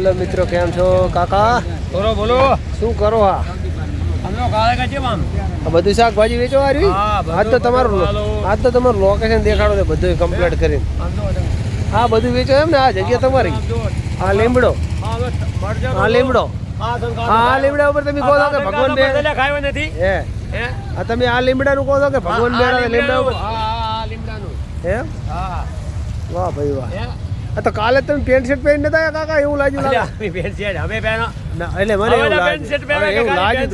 Hello મિત્રો, કેમ છો કાકા? બોલો બોલો, શું કરો? આ બધું શાકભાજી વેચો આવી? આજ તો તમારું લોકેશન દેખાડો તો બધું કમ્પ્લીટ કરીને. હા, બધું વેચો એમ ને? આ જગ્યા તમારી? આ લીમડો, આ લીમડો, આ લીમડા ઉપર તમે કહો છો કે ભગવાન ખાયો નથી હે? આ તમે આ લીમડાનું કહો છો કે ભગવાન બેડા લીમડા ઉપર? એમ? વાહ ભાઈ વાહ. તો કાલે તમે પેન્ટ શર્ટ પહેરીને નતા આવ્યા કાકા? એવું લાગ્યું અમે એટલે મને એવું લાગ્યું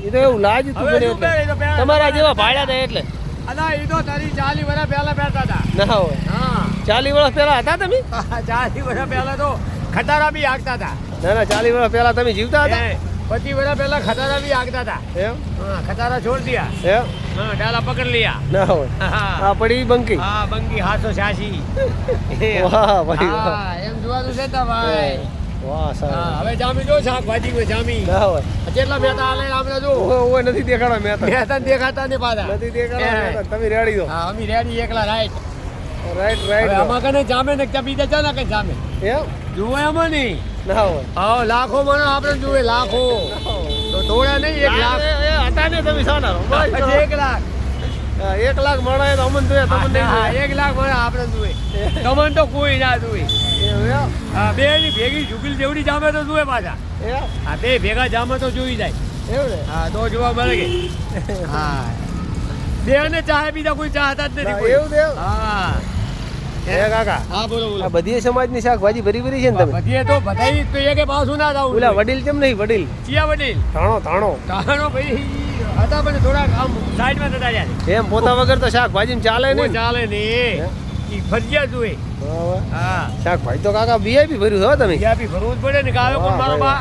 એ તો એવું લાગ્યું તું મને એટલે. તમારા જેવા ભાડ્યા હતા એટલે. એ તો તારી 40 વર્ષ પહેલા પહેરતા હતા. ના હોય, 40 વર્ષ પહેલા હતા તમે? 40 વર્ષ પહેલા તો ખટારા બી આગતા હતા. ના 40 વર્ષ પહેલા તમે જીવતા હતા? 25 વર્ષ પહેલા ખટારા બી આગતા હતા. એમ? ખટારા છોડ દિયા. એમ? ડાલા પકડ लिया. ના હોય, આ પડી બંકી. હા, બંકી 786. વાહ ભાઈ વાહ. એમ જોવાનું છે તા ભાઈ. વાહ સાહેબ. હવે જામી જો શાકભાજી કોઈ જામી. ના હોય. કેટલા મહેતા આલે આપણે જો. ઓય નથી દેખાડો મહેતા. મહેતા દેખાતા ને પાછા. નથી દેખાડો મહેતા. તમે રેડી દો. હા, અમે રેડી એકલા રાઈટ. રાઈટ. આમાં કને જામે ને કે બીજા ચાલા કે જામે. એમ? જુઓ આમાં નહીં. ના હોય. હા, લાખો મને આપણે જુએ લાખો. તો થોડા નહીં 1 લાખ. હતા ને તમે સાના? 1 લાખ. 1 લાખ મળે તો અમન જોઈએ તમને. હા, 1 લાખ મળે આપણે જુએ. તમને તો કોઈ ના જુએ. હા, બે ની ભેગી ઝુકીલ જેવડી જામે તો જુએ પાછા. હા, બે ભેગા જામે તો જોઈ જાય. એવું ને? હા, તો જોવા મળે કે. હા, બે ને ચાહે બીજા કોઈ ચાહતા જ નથી કોઈ. એવું દેવ? હા. એ કાકા, હા, બોલો બોલો. આ બધી સમાજની શાકભાજી ભરી ભરી છે ને તમે? બધીએ તો બધાઈ તો એકે પાછું ના જાવું. ઓલા વડીલ કેમ નહીં? વડીલ ચિયા વડીલ ધાણો કાનો ભાઈ હતા પણ થોડાક આમ સાઈડમાં થતા જાય. એમ પોતા વગર તો શાકભાજી ચાલે કોઈ નહીં. ચાલે નહીં. ઈ ફરજિયાત જોઈ. હા, શાકભાજી તો કાકા વીઆઈપી ભર્યું છો તમે. યા બી ભરવું જ પડે ને કે આવે કોણ મારો બા.